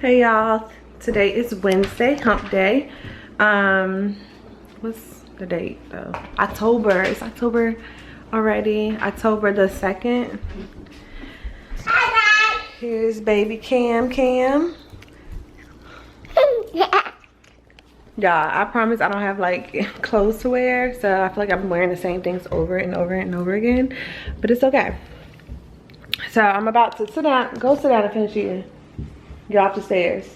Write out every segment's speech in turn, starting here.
Hey y'all, today is Wednesday, hump day. What's the date though? October. It's October already. October the 2nd. Here's baby Cam. Y'all, I promise I don't have like clothes to wear, so I feel like I'm wearing the same things over and over and over again, but it's okay. So I'm about to sit down, go sit down and finish eating. Get off the stairs.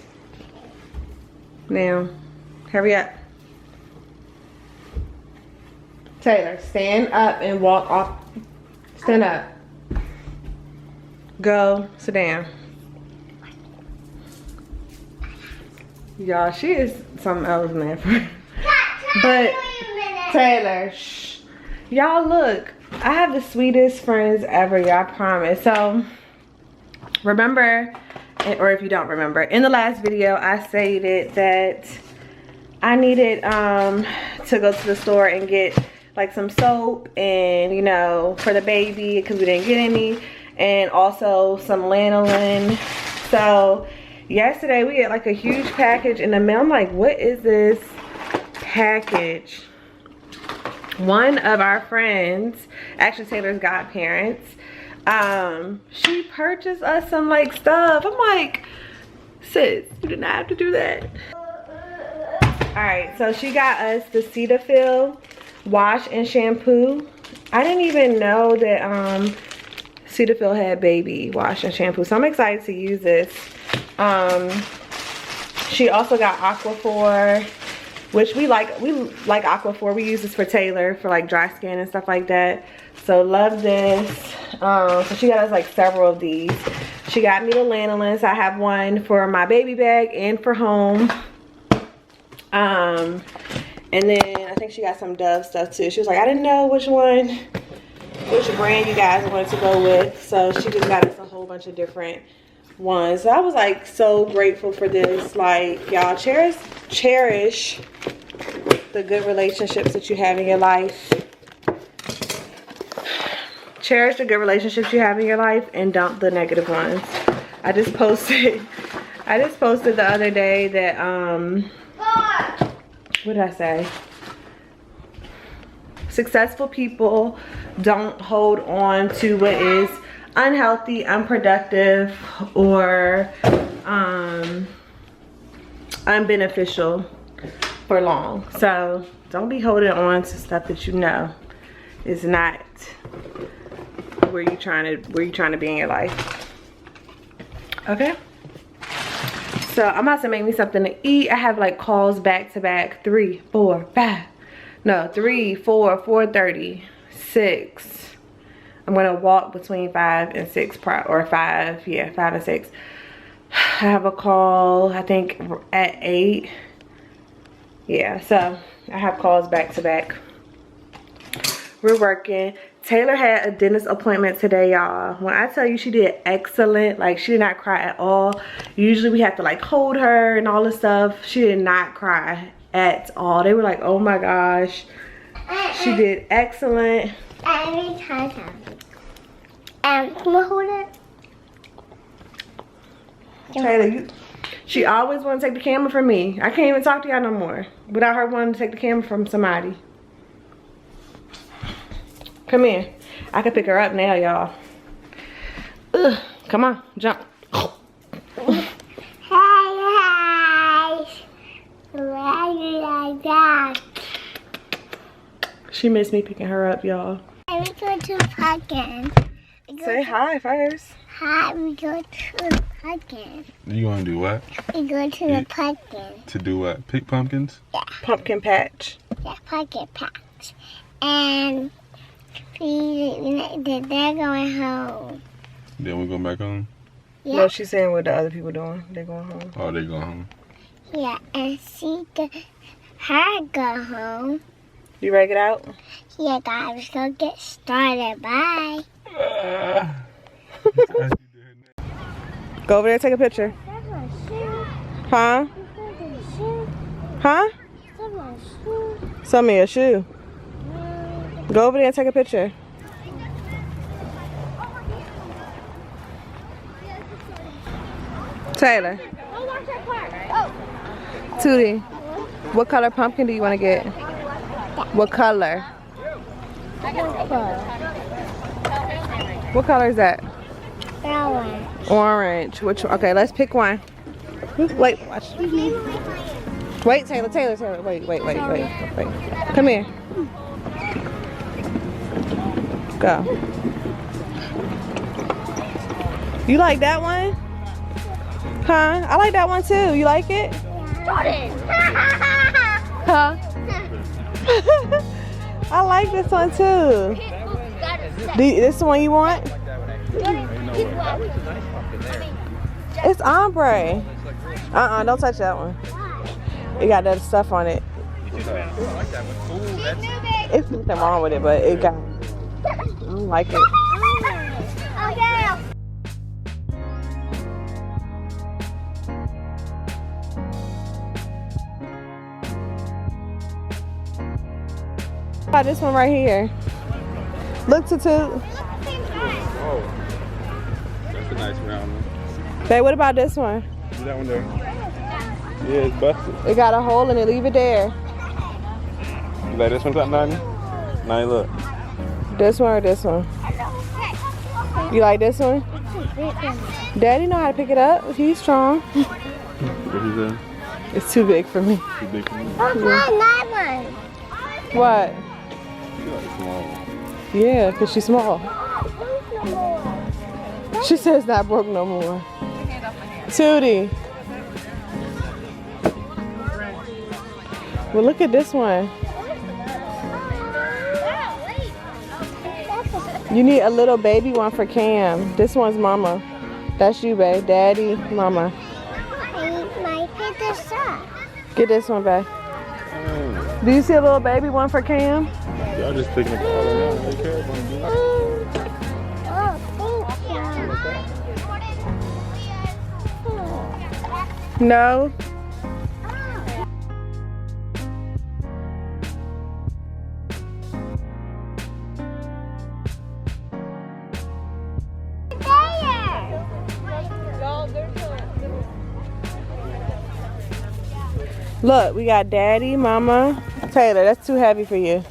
Now, hurry up. Taylor, stand up and walk off. Stand up. Go, sit down. Y'all, she is something else, man. But, Taylor, shh. Y'all, look. I have the sweetest friends ever, y'all, I promise. So, remember, or if you don't remember, in the last video, I stated that I needed to go to the store and get like some soap and, you know, for the baby because we didn't get any, and also some lanolin. So yesterday we got like a huge package in the mail. I'm like, what is this package? One of our friends, actually Taylor's godparents, she purchased us some like stuff. I'm like, sis, you did not have to do that. All right, so she got us the Cetaphil wash and shampoo. I didn't even know that Cetaphil had baby wash and shampoo, so I'm excited to use this. She also got Aquaphor, which we like Aquaphor. We use this for Taylor for like dry skin and stuff like that, so love this. So she got us like several of these. She got me the lanolin, so I have one for my baby bag and for home. And then I think she got some Dove stuff too. She was like, I didn't know which brand you guys wanted to go with, so she just got us a whole bunch of different ones. So I was like so grateful for this. Like, y'all, cherish the good relationships that you have in your life. Cherish the good relationships you have in your life and dump the negative ones. I just posted the other day that what did I say? Successful people don't hold on to what is unhealthy, unproductive, or unbeneficial for long. So don't be holding on to stuff that you know is not where you're trying to be in your life. Okay, so I'm about to make me something to eat. I have like calls back to back, 3, 4, 5. No, 3, 4, 4:30, 6. I'm gonna walk between 5 and 6, or 5, yeah, 5 and 6. I have a call, I think, at 8. Yeah, so I have calls back to back. We're working. Taylor had a dentist appointment today, y'all. When I tell you she did excellent, like she did not cry at all. Usually we have to like hold her and all this stuff. She did not cry at all. They were like, oh my gosh, she did excellent. Can I hold it? Taylor, she always want to take the camera from me. I can't even talk to y'all no more without her wanting to take the camera from somebody. Come here. I can pick her up now, y'all. Come on, jump. Hi. She missed me picking her up, y'all. We go to the pumpkin. Say hi first. Hi, we go to the pumpkin. You want to do what? We go to the pumpkin. To do what? Pick pumpkins? Yeah. Pumpkin patch. Yeah, pumpkin patch. And they're going home. Then we go back home? Yeah. No, she's saying what the other people doing. They're going home. Oh, they going home. Yeah, and her go home. You ready to get out? Yeah, guys, go get started. Bye. Go over there and take a picture. Huh? Huh? Some of your shoe. Go over there and take a picture. Taylor. Tootie, what color pumpkin do you want to get? What color? What color is that? Orange. Orange. Which one? Okay, let's pick one. Wait, watch. Wait, Taylor. Wait. Come here. Go. You like that one? Huh? I like that one too. You like it? Huh? I like this one too. This the one you want? It's ombre. Don't touch that one. It got that stuff on it. It's nothing wrong with it, but it got. I don't like it. This one right here. Look, Tutu. Oh, that's a nice round one. Babe, what about this one? See that one there? Yeah, it's busted. It got a hole in it. Leave it there. You like this one, top 90? 90, look. This one or this one? You like this one? Daddy know how to pick it up. He's strong. What is that? It's too big for me. Too big for me. What? You like small one. Yeah, because she's small. She says not broke no more. Tootie. Well, look at this one. You need a little baby one for Cam. This one's mama. That's you, babe. Daddy, mama. Get this one, babe. Do you see a little baby one for Cam? Y'all just picking up all around. They care about them. No. Look, we got Daddy, Mama, Taylor. That's too heavy for you.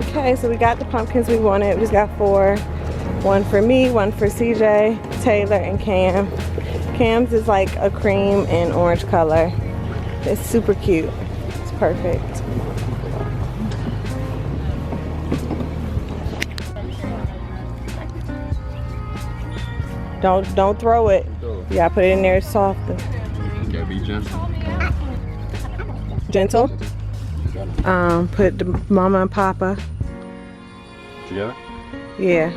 Okay, so we got the pumpkins we wanted. We just got 4. One for me, one for CJ, Taylor, and Cam. Cam's is like a cream and orange color. It's super cute. It's perfect. Don't throw it. You gotta put it in there softly. You gotta be gentle. Gentle? Put the mama and papa. Together? Yeah.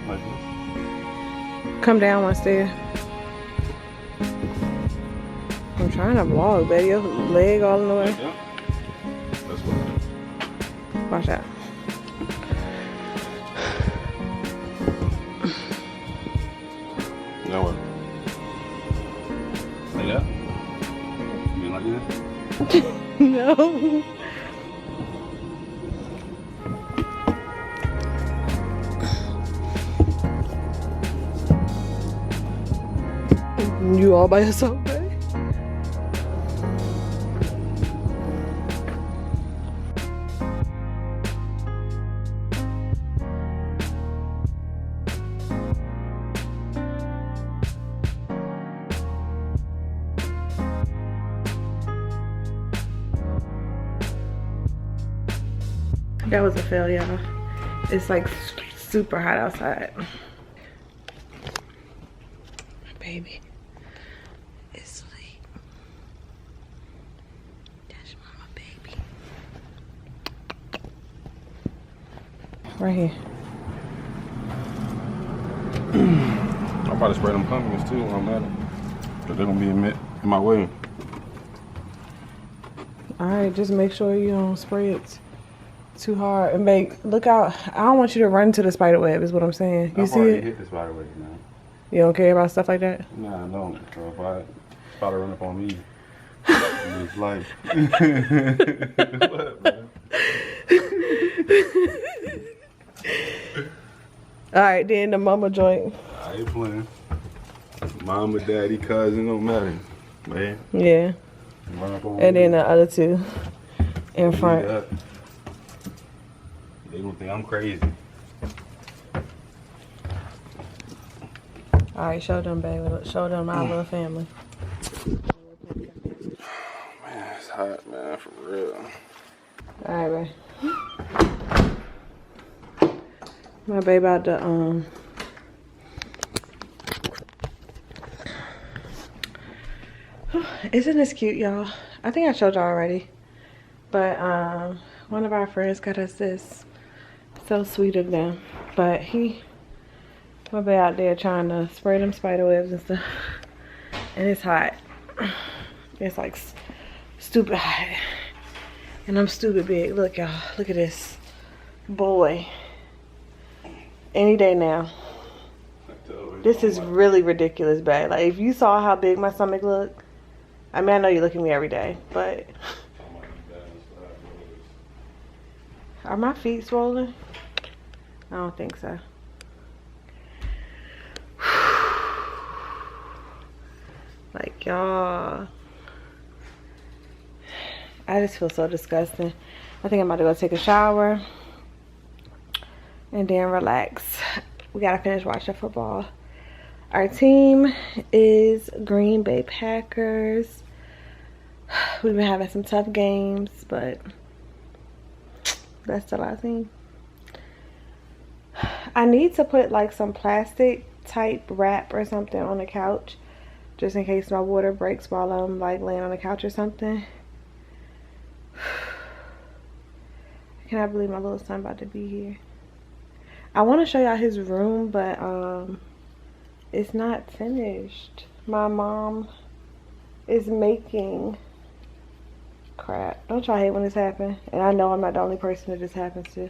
Like this? Come down one stair. I'm trying to vlog, baby. Your leg all in the way. Yeah. That's what. Watch out. Now what? Like that? You mean like this? No. You all by yourself, babe? That was a fail, y'all. It's like super hot outside. My baby. Right here. I'm about to spray them pumpkins too on that. Cause they're gonna be in my way. Alright, just make sure you don't spray it too hard and look out. I don't want you to run to the spider web is what I'm saying. You see it? Hit the spider web now. You don't care about stuff like that? Nah, I don't. So if I spider run up on me, it's like what, man? Alright, then the mama joint. I ain't playing. Mama, daddy, cousin, don't matter. Man. Yeah. Run up on And me. then the other two in front. Yeah. They gonna think I'm crazy. Alright, show them, baby. Show them our little family. Man, it's hot, man, for real. Alright, baby. My baby about to, isn't this cute, y'all? I think I showed y'all already. But, one of our friends got us this. So sweet of them. But my baby out there trying to spray them spider webs and stuff. And it's hot. It's like stupid hot. And I'm stupid big. Look, y'all. Look at this. Boy. Any day now. This is really ridiculous, babe. Like, if you saw how big my stomach looked. I mean, I know you look at me every day, but are my feet swollen? I don't think so. Like, y'all, I just feel so disgusting. I think I'm about to go take a shower and then relax. We gotta finish watching football. Our team is Green Bay Packers. We've been having some tough games, but that's still our team. I need to put like some plastic type wrap or something on the couch just in case my water breaks while I'm like laying on the couch or something. I cannot believe my little son about to be here. I want to show y'all his room, but it's not finished. My mom is making crap. Don't y'all hate when this happens? And I know I'm not the only person that this happens to.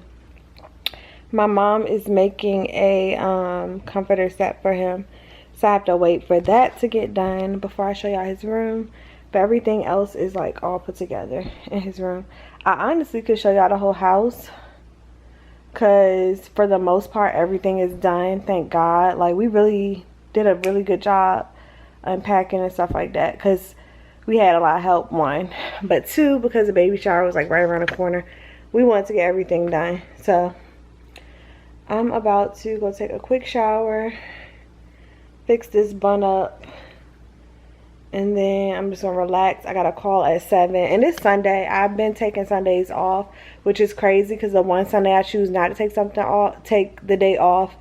My mom is making a comforter set for him. So I have to wait for that to get done before I show y'all his room. But everything else is like all put together in his room. I honestly could show y'all the whole house. Because for the most part, everything is done. Thank God. Like, we really did a really good job unpacking and stuff like that. Because we had a lot of help, one. But two, because the baby shower was like right around the corner. We wanted to get everything done. So I'm about to go take a quick shower. Fix this bun up. And then I'm just going to relax. I got a call at 7. And it's Sunday. I've been taking Sundays off, which is crazy because the one Sunday I choose not to take the day off,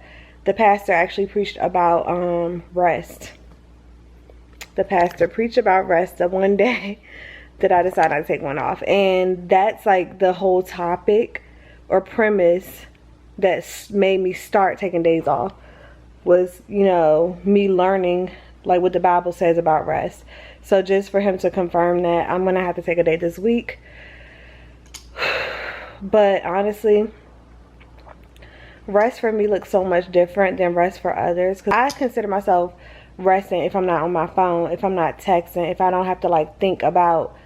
the pastor actually preached about rest. The pastor preached about rest the one day that I decided not to take one off. And that's like the whole topic or premise that made me start taking days off was, you know, me learning like what the Bible says about rest. So just for him to confirm that, I'm gonna have to take a day this week. But honestly, rest for me looks so much different than rest for others. Cause I consider myself resting if I'm not on my phone, if I'm not texting, if I don't have to like think about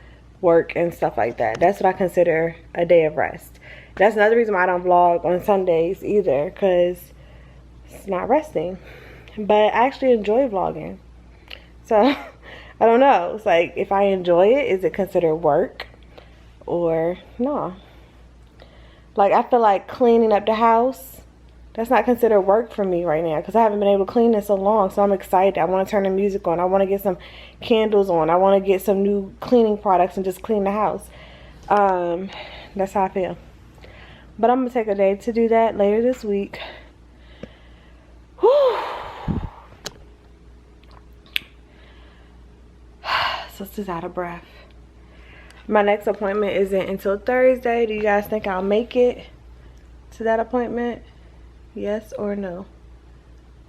work and stuff like that. That's what I consider a day of rest. That's another reason why I don't vlog on Sundays either, because it's not resting. But I actually enjoy vlogging. So, I don't know. It's like, if I enjoy it, is it considered work? Or, no. Like, I feel like cleaning up the house, that's not considered work for me right now. Because I haven't been able to clean in so long. So, I'm excited. I want to turn the music on. I want to get some candles on. I want to get some new cleaning products and just clean the house. That's how I feel. But I'm going to take a day to do that later this week. Whew. Sister's out of breath. My next appointment isn't until Thursday. Do you guys think I'll make it to that appointment? Yes or no?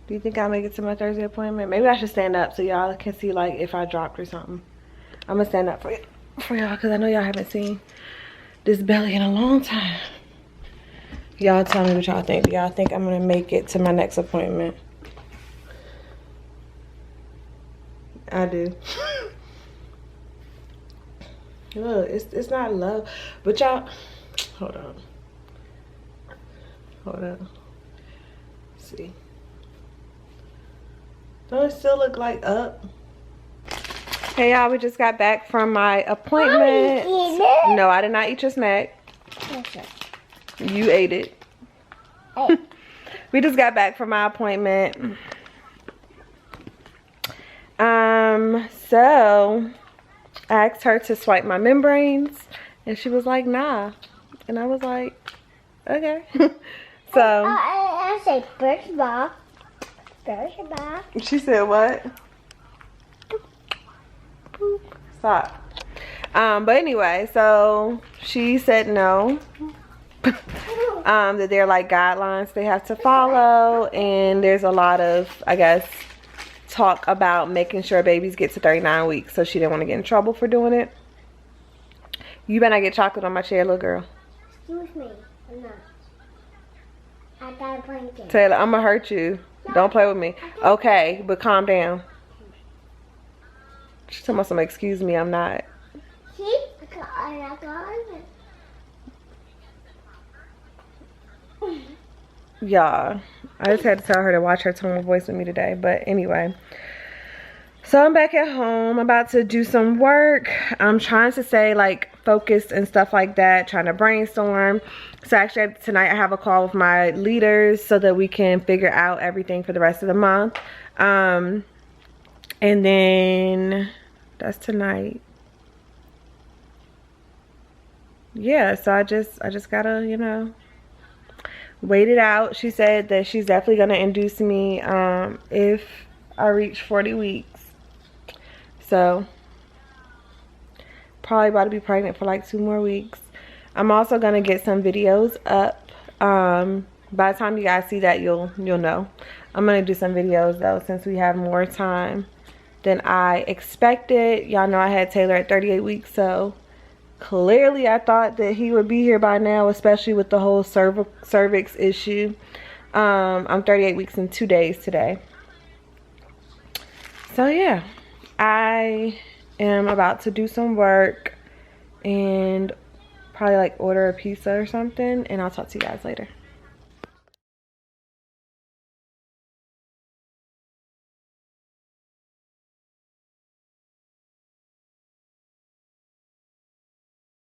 Do you think I'll make it to my Thursday appointment? Maybe I should stand up so y'all can see like if I dropped or something. I'm gonna stand up for y'all because I know y'all haven't seen this belly in a long time. Y'all tell me what y'all think. Do y'all think I'm gonna make it to my next appointment? I do. Look, it's not love, but y'all, hold on. See, don't it still look like up? Hey y'all, we just got back from my appointment. No, I did not eat your snack. Okay. You ate it. Oh. We just got back from my appointment. So I asked her to swipe my membranes and she was like, nah. And I was like, okay. So I say first of all. She said what? Stop. But anyway, so she said no. That they're like guidelines they have to follow, and there's a lot of, I guess, talk about making sure babies get to 39 weeks, so she didn't want to get in trouble for doing it. You better not get chocolate on my chair, little girl. Excuse me, I'm not. I got a blanket. Taylor, I'm gonna hurt you. Don't play with me. Okay, but calm down. She's talking about some excuse me, I'm not. See? I got it. Y'all, I just had to tell her to watch her tone of voice with me today. But anyway, so I'm back at home. I'm about to do some work. I'm trying to stay like focused and stuff like that, trying to brainstorm. So actually tonight I have a call with my leaders so that we can figure out everything for the rest of the month. And then that's tonight. Yeah, so I just gotta, you know, wait it out. She said that she's definitely gonna induce me if I reach 40 weeks. So probably about to be pregnant for like 2 more weeks. I'm also gonna get some videos up. By the time you guys see that, you'll know. I'm gonna do some videos though, since we have more time than I expected. Y'all know I had Taylor at 38 weeks, so clearly I thought that he would be here by now, especially with the whole cervix issue. I'm 38 weeks and 2 days today. So yeah, I am about to do some work and probably like order a pizza or something, and I'll talk to you guys later.